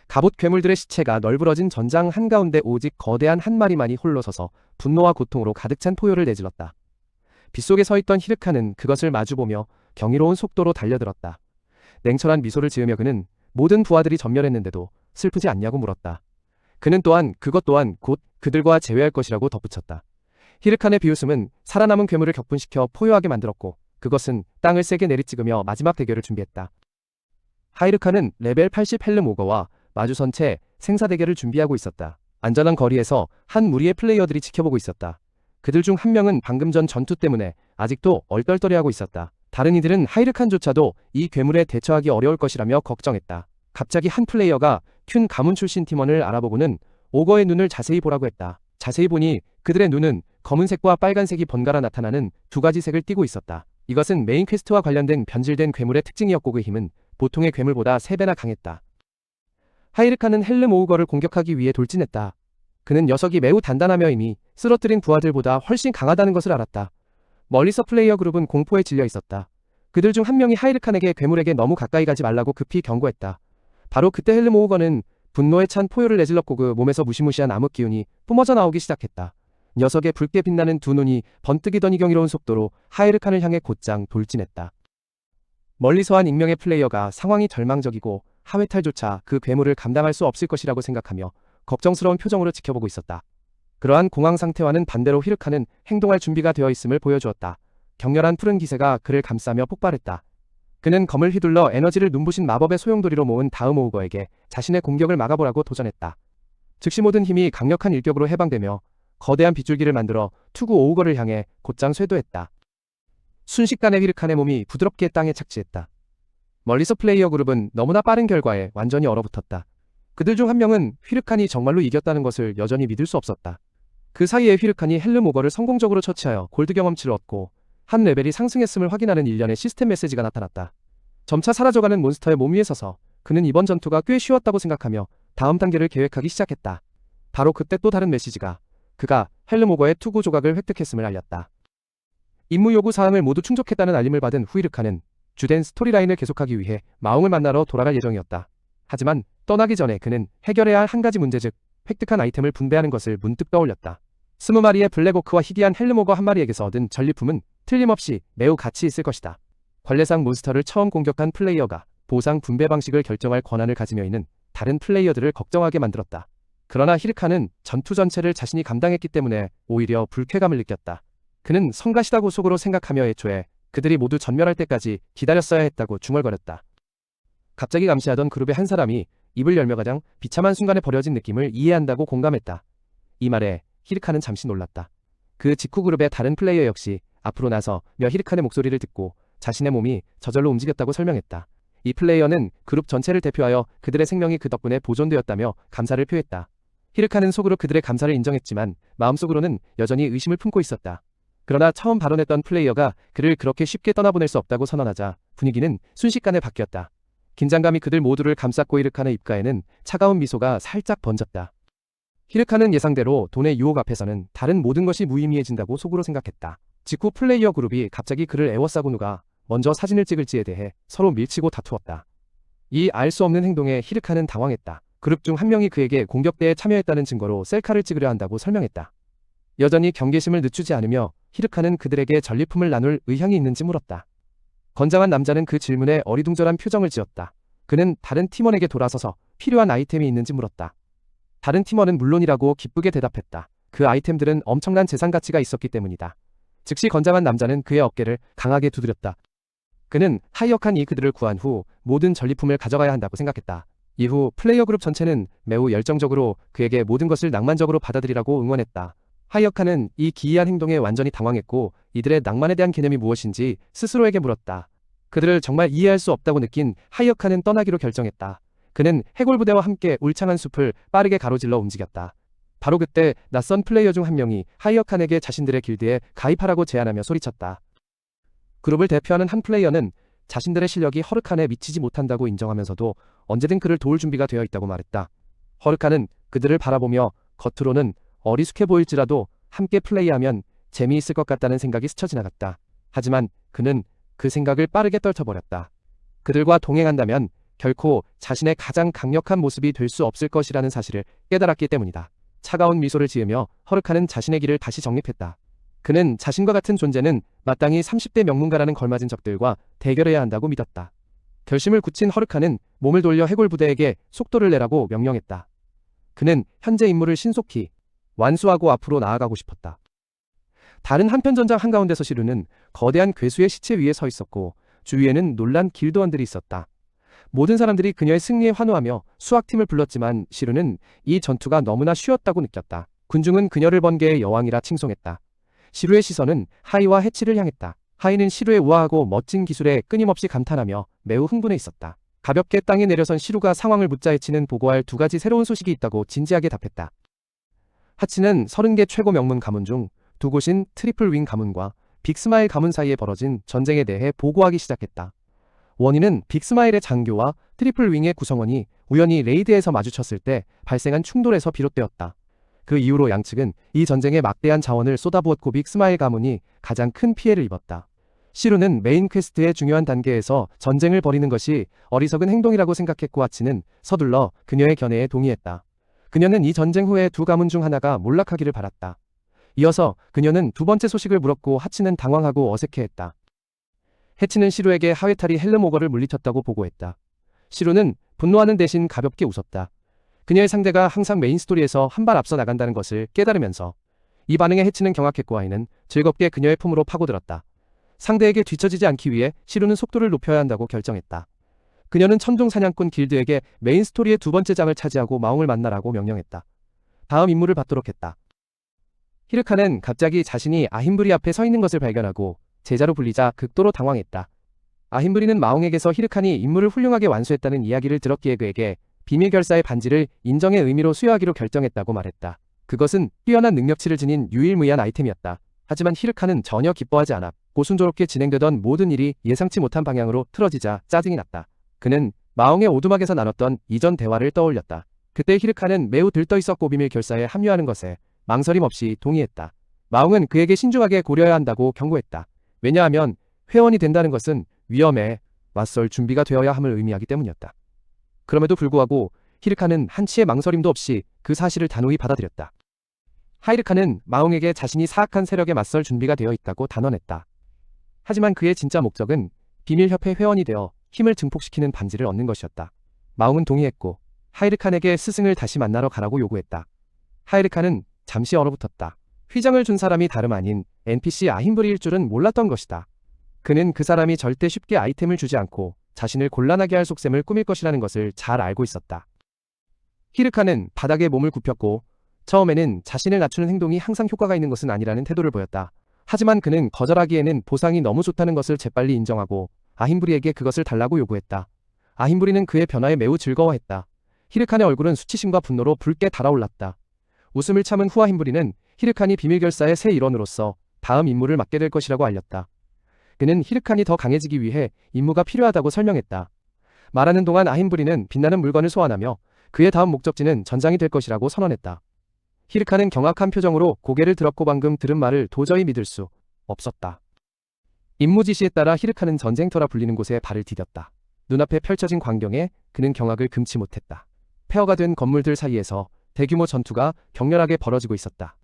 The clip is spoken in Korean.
갑옷 괴물들의 시체가 널브러진 전장 한가운데 오직 거대한 한 마리만이 홀로 서서 분노와 고통으로 가득 찬 포효를 내질렀다. 빗속에 서 있던 히르카는 그것을 마주보며 경이로운 속도로 달려들었다. 냉철한 미소를 지으며 그는 모든 부하들이 전멸했는데도 슬프지 않냐고 물었다. 그는 또한 그것 또한 곧 그들과 재회할 것이라고 덧붙였다. 히르칸의 비웃음은 살아남은 괴물을 격분시켜 포효하게 만들었고 그것은 땅을 세게 내리찍으며 마지막 대결을 준비했다. 하이르칸은 레벨 80 헬름 오거와 마주선 채 생사 대결을 준비하고 있었다. 안전한 거리에서 한 무리의 플레이어들이 지켜보고 있었다. 그들 중 한 명은 방금 전 전투 때문에 아직도 얼떨떨해하고 있었다. 다른 이들은 하이르칸조차도 이 괴물에 대처하기 어려울 것이라며 걱정했다. 갑자기 한 플레이어가 튠 가문 출신 팀원을 알아보고는 오거의 눈을 자세히 보라고 했다. 자세히 보니 그들의 눈은 검은색과 빨간색이 번갈아 나타나는 두 가지 색을 띠고 있었다. 이것은 메인 퀘스트와 관련된 변질된 괴물의 특징이었고 그 힘은 보통의 괴물보다 3배나 강했다. 하이르칸은 헬름 오우거를 공격하기 위해 돌진했다. 그는 녀석이 매우 단단하며 이미 쓰러뜨린 부하들보다 훨씬 강하다는 것을 알았다. 멀리서 플레이어 그룹은 공포에 질려 있었다. 그들 중 한 명이 하이르칸에게 괴물에게 너무 가까이 가지 말라고 급히 경고했다. 바로 그때 헬름 오우거는 분노에 찬 포효를 내질렀고 그 몸에서 무시무시한 암흑 기운이 뿜어져 나오기 시작했다. 녀석의 붉게 빛나는 두 눈이 번뜩이더니 경이로운 속도로 하이르칸을 향해 곧장 돌진했다. 멀리서 한 익명의 플레이어가 상황이 절망적이고 하회탈조차 그 괴물을 감당할 수 없을 것이라고 생각하며 걱정스러운 표정으로 지켜보고 있었다. 그러한 공황 상태와는 반대로 히르칸은 행동할 준비가 되어 있음을 보여주었다. 격렬한 푸른 기세가 그를 감싸며 폭발했다. 그는 검을 휘둘러 에너지를 눈부신 마법의 소용돌이로 모은 다음 오우거에게 자신의 공격을 막아보라고 도전했다. 즉시 모든 힘이 강력한 일격으로 해방되며 거대한 빗줄기를 만들어 투구 오우거를 향해 곧장 쇄도했다. 순식간에 히르칸의 몸이 부드럽게 땅에 착지했다. 멀리서 플레이어 그룹은 너무나 빠른 결과에 완전히 얼어붙었다. 그들 중 한 명은 히르칸이 정말로 이겼다는 것을 여전히 믿을 수 없었다. 그 사이에 히르칸이 헬름 오거를 성공적으로 처치하여 골드 경험치를 얻고 한 레벨이 상승했음을 확인하는 일련의 시스템 메시지가 나타났다. 점차 사라져가는 몬스터의 몸 위에 서서 그는 이번 전투가 꽤 쉬웠다고 생각하며 다음 단계를 계획하기 시작했다. 바로 그때 또 다른 메시지가 그가 헬름 오거의 투구 조각을 획득했음을 알렸다. 임무 요구 사항을 모두 충족했다는 알림을 받은 후 히르칸은 주된 스토리라인을 계속하기 위해 마옹을 만나러 돌아갈 예정이었다. 하지만 떠나기 전에 그는 해결해야 할 한 가지 문제 즉 획득한 아이템을 분배하는 것을 문득 떠올렸다. 20마리의 블랙오크와 희귀한 헬름 오거 한 마리에게서 얻은 전리품은 틀림없이 매우 가치 있을 것이다. 관례상 몬스터를 처음 공격한 플레이어가 보상 분배 방식을 결정할 권한을 가지며 있는 다른 플레이어들을 걱정하게 만들었다. 그러나 히르칸은 전투 전체를 자신이 감당했기 때문에 오히려 불쾌감을 느꼈다. 그는 성가시다고 속으로 생각하며 애초에 그들이 모두 전멸할 때까지 기다렸어야 했다고 중얼거렸다. 갑자기 감시하던 그룹의 한 사람이 입을 열며 가장 비참한 순간에 버려진 느낌을 이해한다고 공감했다. 이 말에 히르칸은 잠시 놀랐다. 그 직후 그룹의 다른 플레이어 역시 앞으로 나서며 히르칸의 목소리를 듣고 자신의 몸이 저절로 움직였다고 설명했다. 이 플레이어는 그룹 전체를 대표하여 그들의 생명이 그 덕분에 보존되었다며 감사를 표했다. 히르칸은 속으로 그들의 감사를 인정했지만 마음속으로는 여전히 의심을 품고 있었다. 그러나 처음 발언했던 플레이어가 그를 그렇게 쉽게 떠나보낼 수 없다고 선언하자 분위기는 순식간에 바뀌었다. 긴장감이 그들 모두를 감쌌고 히르칸의 입가에는 차가운 미소가 살짝 번졌다. 히르칸은 예상대로 돈의 유혹 앞에서는 다른 모든 것이 무의미해진다고 속으로 생각했다. 직후 플레이어 그룹이 갑자기 그를 에워싸고 누가 먼저 사진을 찍을지에 대해 서로 밀치고 다투었다. 이 알 수 없는 행동에 히르칸은 당황했다. 그룹 중 한 명이 그에게 공격대에 참여했다는 증거로 셀카를 찍으려 한다고 설명했다. 여전히 경계심을 늦추지 않으며 히르칸은 그들에게 전리품을 나눌 의향이 있는지 물었다. 건장한 남자는 그 질문에 어리둥절한 표정을 지었다. 그는 다른 팀원에게 돌아서서 필요한 아이템이 있는지 물었다. 다른 팀원은 물론이라고 기쁘게 대답했다. 그 아이템들은 엄청난 재산 가치가 있었기 때문이다. 즉시 건장한 남자는 그의 어깨를 강하게 두드렸다. 그는 하이어칸이 그들을 구한 후 모든 전리품을 가져가야 한다고 생각했다. 이후 플레이어 그룹 전체는 매우 열정적으로 그에게 모든 것을 낭만적으로 받아들이라고 응원했다. 하이어칸은 이 기이한 행동에 완전히 당황했고 이들의 낭만에 대한 개념이 무엇인지 스스로에게 물었다. 그들을 정말 이해할 수 없다고 느낀 하이어칸은 떠나기로 결정했다. 그는 해골 부대와 함께 울창한 숲을 빠르게 가로질러 움직였다. 바로 그때 낯선 플레이어 중 한 명이 하이어칸에게 자신들의 길드에 가입하라고 제안하며 소리쳤다. 그룹을 대표하는 한 플레이어는 자신들의 실력이 허르칸에 미치지 못한다고 인정하면서도 언제든 그를 도울 준비가 되어 있다고 말했다. 허르칸은 그들을 바라보며 겉으로는 어리숙해 보일지라도 함께 플레이하면 재미있을 것 같다는 생각이 스쳐 지나갔다. 하지만 그는 그 생각을 빠르게 떨쳐버렸다. 그들과 동행한다면 결코 자신의 가장 강력한 모습이 될 수 없을 것이라는 사실을 깨달았기 때문이다. 차가운 미소를 지으며 허르카는 자신의 길을 다시 정립했다. 그는 자신과 같은 존재는 마땅히 30대 명문가라는 걸맞은 적들과 대결해야 한다고 믿었다. 결심을 굳힌 허르카는 몸을 돌려 해골 부대에게 속도를 내라고 명령했다. 그는 현재 임무를 신속히 완수하고 앞으로 나아가고 싶었다. 다른 한편 전장 한가운데서 시루는 거대한 괴수의 시체 위에 서 있었고 주위에는 놀란 길드원들이 있었다. 모든 사람들이 그녀의 승리에 환호하며 수학팀을 불렀지만 시루는 이 전투가 너무나 쉬웠다고 느꼈다. 군중은 그녀를 번개의 여왕이라 칭송했다. 시루의 시선은 하이와 해치를 향했다. 하이는 시루의 우아하고 멋진 기술에 끊임없이 감탄하며 매우 흥분해 있었다. 가볍게 땅에 내려선 시루가 상황을 묻자 해치는 보고할 두 가지 새로운 소식이 있다고 진지하게 답했다. 하치는 30개 최고 명문 가문 중 두 곳인 트리플 윙 가문과 빅스마일 가문 사이에 벌어진 전쟁에 대해 보고하기 시작했다. 원인은 빅스마일의 장교와 트리플 윙의 구성원이 우연히 레이드에서 마주쳤을 때 발생한 충돌에서 비롯되었다. 그 이후로 양측은 이 전쟁에 막대한 자원을 쏟아부었고 빅스마일 가문이 가장 큰 피해를 입었다. 시루는 메인 퀘스트의 중요한 단계에서 전쟁을 벌이는 것이 어리석은 행동이라고 생각했고 하치는 서둘러 그녀의 견해에 동의했다. 그녀는 이 전쟁 후에 두 가문 중 하나가 몰락하기를 바랐다. 이어서 그녀는 두 번째 소식을 물었고 하치는 당황하고 어색해했다. 해치는 시루에게 하회탈이 헬름오거를 물리쳤다고 보고했다. 시루는 분노하는 대신 가볍게 웃었다. 그녀의 상대가 항상 메인 스토리에서 한 발 앞서 나간다는 것을 깨달으면서 이 반응에 해치는 경악했고 하이는 즐겁게 그녀의 품으로 파고들었다. 상대에게 뒤처지지 않기 위해 시루는 속도를 높여야 한다고 결정했다. 그녀는 천둥 사냥꾼 길드에게 메인 스토리의 두 번째 장을 차지하고 마옹을 만나라고 명령했다. 다음 임무를 받도록 했다. 히르카는 갑자기 자신이 아힘브리 앞에 서 있는 것을 발견하고 제자로 불리자 극도로 당황했다. 아힘브리는 마옹에게서 히르칸이 임무를 훌륭하게 완수했다는 이야기를 들었기에 그에게 비밀 결사의 반지를 인정의 의미로 수여하기로 결정했다고 말했다. 그것은 뛰어난 능력치를 지닌 유일무이한 아이템이었다. 하지만 히르칸은 전혀 기뻐하지 않았고 순조롭게 진행되던 모든 일이 예상치 못한 방향으로 틀어지자 짜증이 났다. 그는 마옹의 오두막에서 나눴던 이전 대화를 떠올렸다. 그때 히르칸은 매우 들떠있었고 비밀 결사에 합류하는 것에 망설임 없이 동의했다. 마옹은 그에게 신중하게 고려해야 한다고 경고했다. 왜냐하면 회원이 된다는 것은 위험에 맞설 준비가 되어야 함을 의미하기 때문이었다. 그럼에도 불구하고 히르칸은 한치의 망설임도 없이 그 사실을 단호히 받아들였다. 하이르칸은 마옹에게 자신이 사악한 세력에 맞설 준비가 되어 있다고 단언했다. 하지만 그의 진짜 목적은 비밀협회 회원이 되어 힘을 증폭시키는 반지를 얻는 것이었다. 마옹은 동의했고 하이르칸에게 스승을 다시 만나러 가라고 요구했다. 하이르칸은 잠시 얼어붙었다. 휘장을 준 사람이 다름 아닌 NPC 아힘브리일 줄은 몰랐던 것이다. 그는 그 사람이 절대 쉽게 아이템을 주지 않고 자신을 곤란하게 할 속셈을 꾸밀 것이라는 것을 잘 알고 있었다. 히르칸은 바닥에 몸을 굽혔고 처음에는 자신을 낮추는 행동이 항상 효과가 있는 것은 아니라는 태도를 보였다. 하지만 그는 거절하기에는 보상이 너무 좋다는 것을 재빨리 인정하고 아힘브리에게 그것을 달라고 요구했다. 아힘브리는 그의 변화에 매우 즐거워했다. 히르칸의 얼굴은 수치심과 분노로 붉게 달아올랐다. 웃음을 참은 후 아힘브리는 히르칸이 비밀결사의 새 일원으로서 다음 임무를 맡게 될 것이라고 알렸다. 그는 히르칸이 더 강해지기 위해 임무가 필요하다고 설명했다. 말하는 동안 아힘브리는 빛나는 물건을 소환하며 그의 다음 목적지는 전장이 될 것이라고 선언했다. 히르칸은 경악한 표정으로 고개를 들었고 방금 들은 말을 도저히 믿을 수 없었다. 임무 지시에 따라 히르칸은 전쟁터라 불리는 곳에 발을 디뎠다. 눈앞에 펼쳐진 광경에 그는 경악을 금치 못했다. 폐허가 된 건물들 사이에서 대규모 전투가 격렬하게 벌어지고 있었다.